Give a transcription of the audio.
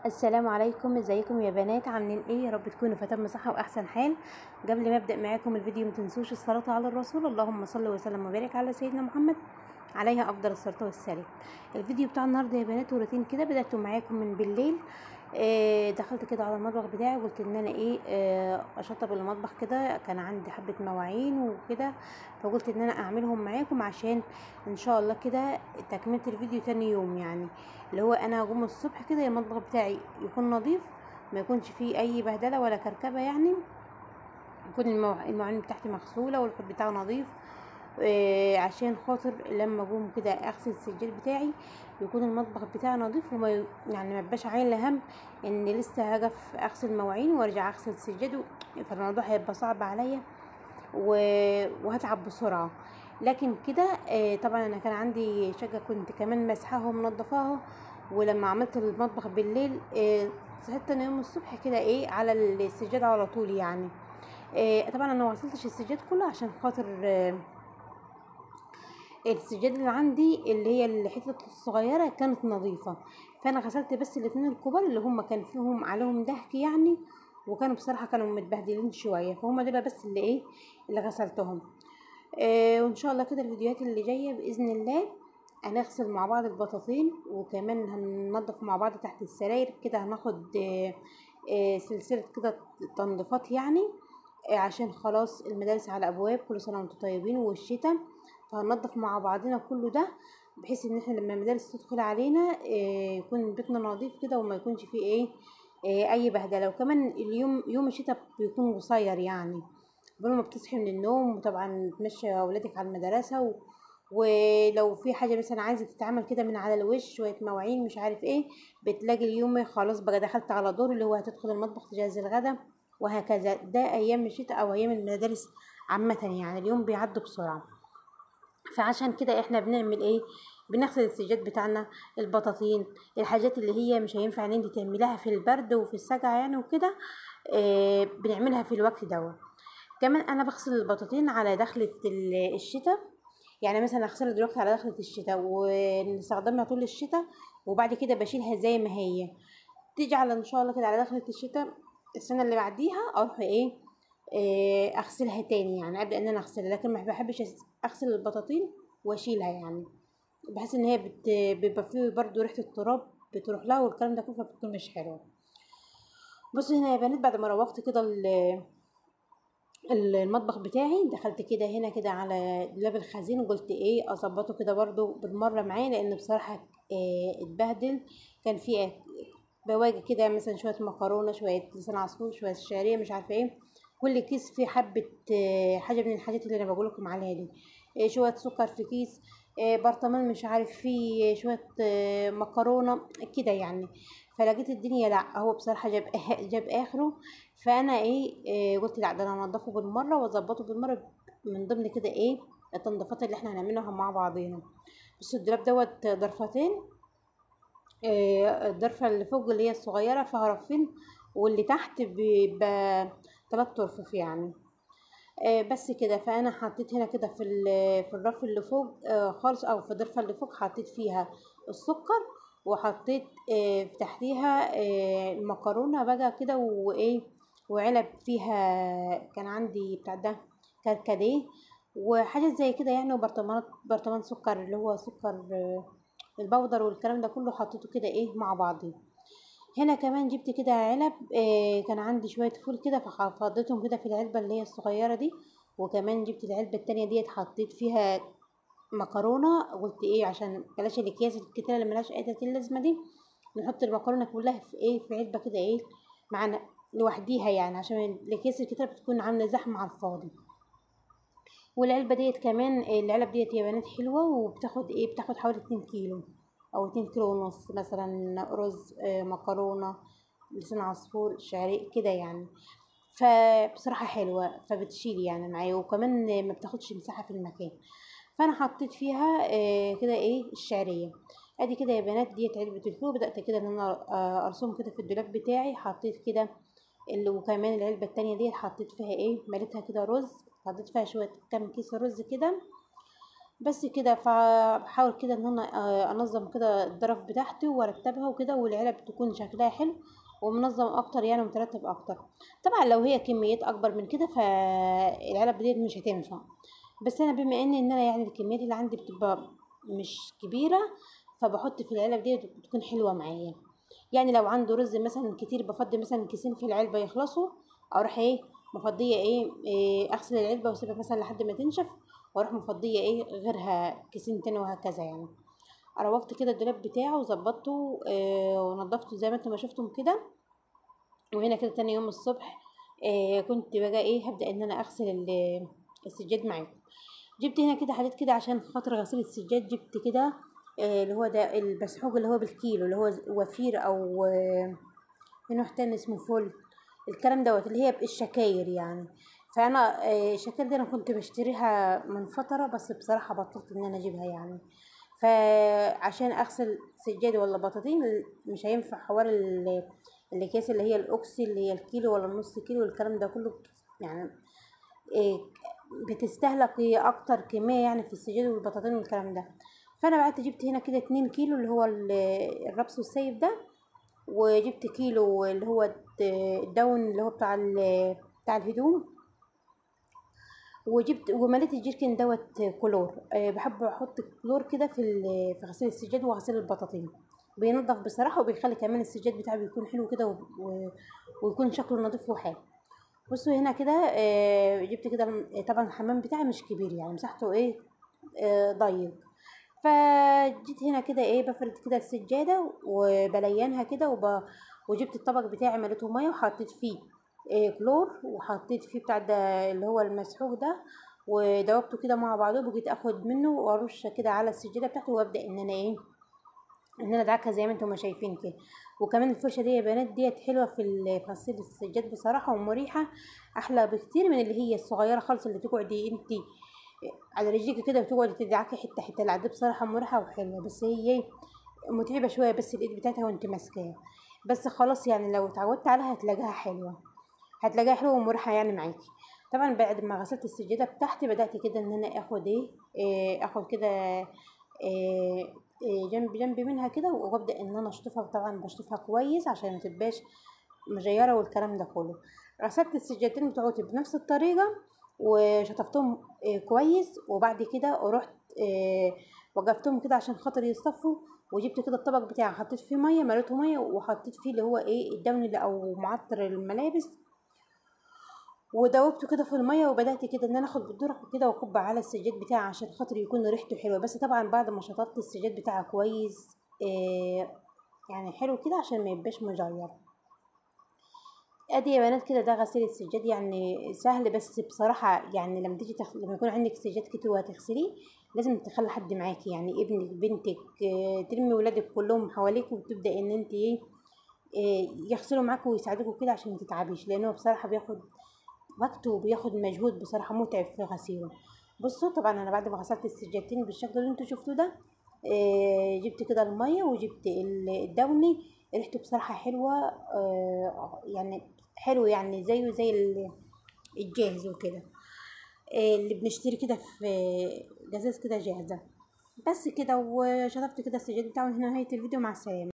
السلام عليكم، ازيكم يا بنات؟ عاملين ايه؟ يا رب تكونوا في تم صحه واحسن حال. قبل ما ابدا معاكم الفيديو ما تنسوش الصلاه على الرسول، اللهم صل وسلم وبارك على سيدنا محمد عليها افضل الصلاه والسلام. الفيديو بتاع النهارده يا بنات روتين كده بدأته معاكم من بالليل. دخلت كده على المطبخ بتاعي وقلت ان انا اشطب المطبخ كده. كان عندي حبه مواعين وكده، فقلت ان انا اعملهم معاكم عشان ان شاء الله كده تكمله الفيديو تاني يوم. يعني اللي هو انا هقوم الصبح كده المطبخ بتاعي يكون نظيف، ما يكونش فيه اي بهدله ولا كركبه، يعني يكون المواعين بتاعتي مغسوله والحوض بتاعه نظيف. عشان خاطر لما اقوم كده اغسل السجاد بتاعي يكون المطبخ بتاعي نظيف، يعني ما يبقاش عايله هم ان لسه هقف اغسل مواعين وارجع اغسل السجاد، فالموضوع هيبقى صعب عليا وهتعب بسرعه. لكن كده طبعا انا كان عندي شقه كنت كمان مسحاها ومنضفاها، ولما عملت المطبخ بالليل صحيت تاني يوم الصبح كده على السجاد على طول. يعني طبعا انا ما غسلتش السجاد كله عشان خاطر السجاد اللي عندي اللي هي الحتة الصغيرة كانت نظيفة، فانا غسلت بس الاتنين الكبار اللي هم كان فيهم عليهم دهك يعني، وكانوا بصراحة كانوا متبهدلين شوية، فهم دول بس اللي غسلتهم. وان شاء الله كده الفيديوهات اللي جاية بإذن الله هنغسل مع بعض البطاطين، وكمان هننضف مع بعض تحت السراير كده، هناخد سلسلة كده تنظيفات يعني. عشان خلاص المدارس على ابواب، كل سنه وانتم طيبين والشتاء، فهننضف مع بعضنا كله ده، بحيث ان احنا لما المدارس تدخل علينا يكون بيتنا نظيف كده وما يكونش فيه اي بهدله. وكمان يوم الشتاء بيكون قصير، يعني قبل ما بتصحي من النوم وطبعا تمشي اولادك على المدرسه ولو في حاجه مثلا عايزه تتعمل كده من على الوش، شويه مواعين مش عارف ايه، بتلاقي اليوم خلاص بقى دخلت على دور اللي هو هتدخل المطبخ تجهز الغدا، وهكذا. ده ايام الشتاء او ايام المدارس عامه، يعني اليوم بيعدي بسرعه. فعشان كده احنا بنعمل بنغسل السجاد بتاعنا، البطاطين، الحاجات اللي هي مش هينفع ان انت تعمليها في البرد وفي السقعه يعني وكده، بنعملها في الوقت دوت. كمان انا بغسل البطاطين على دخلة الشتاء، يعني مثلا اغسلها دلوقتي على دخلة الشتاء ونستخدمها طول الشتاء، وبعد كده بشيلها زي ما هي، تيجي على ان شاء الله كده على دخلة الشتاء السنة اللي بعديها اروح اغسلها تاني، يعني ابدا ان انا اغسلها. لكن ما بحبش اغسل البطاطين واشيلها، يعني بحس ان هي بيبقى فيه برضو ريحة التراب بتروح لها والكلام ده كله، فبتكون مش حلوة. بصوا هنا يا بنات، بعد ما روقت كده المطبخ بتاعي، دخلت كده هنا كده على دولاب الخزين وقلت اظبطه كده برضو بالمره معايا، لان بصراحه اتبهدل. كان فيه بواقي كده، مثلا شويه مكرونه، شويه لسان عصفور، شويه شعريه، مش عارفه ايه، كل كيس فيه حبه حاجه من الحاجات اللي انا بقول لكم عليها دي. شويه سكر في كيس، برطمان مش عارف فيه شويه مكرونه كده يعني. فلقيت الدنيا لا، هو بصراحه جاب اخره. فانا قلت لا، ده انا انضفه بالمره واظبطه بالمره، من ضمن كده التنظيفات اللي احنا هنعملها مع بعضينا. بس الدولاب دوت ضرفتين، الضرفه اللي فوق اللي هي الصغيره فيها رفين، واللي تحت بيبقى 3 رفوف يعني. بس كده. فانا حطيت هنا كده في الرف اللي فوق خالص، او في الضرفه اللي فوق حطيت فيها السكر، وحطيت في تحتيها المكرونه بقى كده، وعلب فيها كان عندي بتاع ده كركديه وحاجات زي كده يعني، برطمان سكر اللي هو سكر البودر والكلام ده كله، حطيته كده مع بعضه. هنا كمان جبت كده علب، كان عندي شوية فول كده ففضيتهم كده في العلبة اللي هي الصغيرة دي. وكمان جبت العلبة التانية ديت حطيت فيها مكرونة، قلت عشان بلاش الاكياس الكتيرة اللي ملهاش اي تلاتين لازمة دي، نحط المكرونة كلها في علبة كده معانا لوحديها، يعني عشان الاكياس الكتيرة بتكون عاملة زحمة على الفاضي. والعلبة ديت كمان، العلب ديت يا بنات حلوة، وبتاخد بتاخد حوالي 2 كيلو او 2 كيلو ونص، مثلا رز، مكرونة، لسان عصفور، شعري كده يعني. فبصراحة حلوة، فبتشيل يعني معايا، وكمان ما بتاخدش مساحة في المكان. فانا حطيت فيها كده الشعرية. ادي كده يا بنات ديت علبة الفول. بدأت كده ان انا ارسم كده في الدولاب بتاعي. حطيت كده وكمان العلبة التانية دي حطيت فيها مليتها كده رز، حطيت فيها شوية كام كيس رز كده. بس كده. فبحاول كده ان انا انظم كده الظرف بتاعتي وارتبها وكده، والعلب تكون شكلها حلو ومنظم اكتر يعني، ومترتب اكتر. طبعا لو هي كميات اكبر من كده فالعلب ديت مش هتنفع. بس انا بما ان انا يعني الكميات اللي عندي بتبقى مش كبيره، فبحط في العلب ديت بتكون حلوه معايا. يعني لو عنده رز مثلا كتير، بفضي مثلا كيسين في العلبه يخلصوا، اروح ايه مفضيه اغسل العلبه واسيبها مثلا لحد ما تنشف، واروح مفضيه غيرها كيسين تاني، وهكذا يعني. روقت كده الدولاب بتاعه وظبطته ونضفته زي ما انتم ما شفتم كده. وهنا كده تاني يوم الصبح كنت بقى هبدأ ان انا اغسل السجاد معاكم. جبت هنا كده حاجات كده عشان خاطر غسيل السجاد. جبت كده اللي هو ده المسحوق اللي هو بالكيلو، اللي هو وفير، او في نوع تاني اسمه فول، الكلام دوت اللي هي الشكاير يعني. فانا الشكاير دي انا كنت بشتريها من فتره، بس بصراحه بطلت ان انا اجيبها يعني. فعشان اغسل سجاد ولا بطاطين مش هينفع حوار الاكياس اللي هي الاوكسي، اللي هي الكيلو ولا النص كيلو، الكلام ده كله يعني إيه، بتستهلك اكتر كميه يعني في السجاد والبطاطين والكلام ده. فانا بعت جبت هنا كده 2 كيلو اللي هو الربس والسيب ده، وجبت كيلو اللي هو الدون اللي هو بتاع الهدوم، وجبت ومليت الجيركن دوت كلور. بحب احط كلور كده في غسيل السجاد وغسيل البطاطين، بينضف بصراحه، وبيخلي كمان السجاد بتاعي بيكون حلو كده ويكون شكله نظيف وحلو. بصوا هنا كده جبت كده طبعا الحمام بتاعي مش كبير يعني، مساحته ضيق. فجيت هنا كده بفرد كده السجادة وبلينها كده وجبت الطبق بتاعي مليته مية وحطيت فيه كلور، وحطيت فيه بتاع ده اللي هو المسحوق ده، ودوبته كده مع بعضه، وجيت اخد منه وارش كده على السجادة بتاعته، وابدأ ان انا ان انا ادعكها زي ما انتم ما شايفين كده. وكمان الفرشه دي يا بنات ديت حلوه في غسيل السجاد بصراحه، ومريحه احلى بكتير من اللي هي الصغيره خالص اللي تقعدي انت على رجليك كده وتقعدي تدعكي حته حته. لا دي بصراحه مريحه وحلوه، بس هي متعبه شويه بس الايد بتاعتها وانت ماسكاها. بس خلاص يعني لو اتعودت عليها هتلاقيها حلوه ومريحه يعني معاكي. طبعا بعد ما غسلت السجاده بتاعتي بدات كده ان انا اخد اخد كده جنب جنب منها كده، وابدا ان انا اشطفها. طبعا بشطفها كويس عشان متبقاش مجيره والكلام ده كله. غسلت السجادتين بتوعتي بنفس الطريقه وشطفتهم كويس، وبعد كده رحت وقفتهم كده عشان خاطر يصطفوا. وجبت كده الطبق بتاعي حطيت فيه ميه، مليته ميه، وحطيت فيه اللي هو الدون اللي او معطر الملابس، ودوبته كده في الميه. وبدات كده ان انا اخد بالدرق كده واكب على السجاد بتاعي عشان خاطر يكون ريحته حلوه. بس طبعا بعد ما شطفت السجاد بتاعي كويس يعني حلو كده عشان ما يبقاش مجير. ادي يا بنات كده ده غسيل السجاد يعني سهل، بس بصراحه يعني لما تيجي لما يكون عندك سجاد كتير وهتغسليه لازم تخلي حد معاكي، يعني ابنك بنتك ترمي ولادك كلهم حواليك، وتبدا ان انت يغسلوا معاكوا ويساعدوكوا كده عشان متتعبيش، لانه بصراحه بياخد وقت وبياخد مجهود بصراحة متعب في غسيله. بصوا طبعا انا بعد ما غسلت السجادتين بالشكل اللي انتوا شفتوه ده جبت كده المية وجبت الدوني. ريحته بصراحة حلوة يعني حلو يعني زيه زي الجاهز وكده، اللي بنشتري كده في جزاز كده جاهزة. بس كده وشطفت كده السجاد بتاعه. هنا نهاية الفيديو، مع السلامة.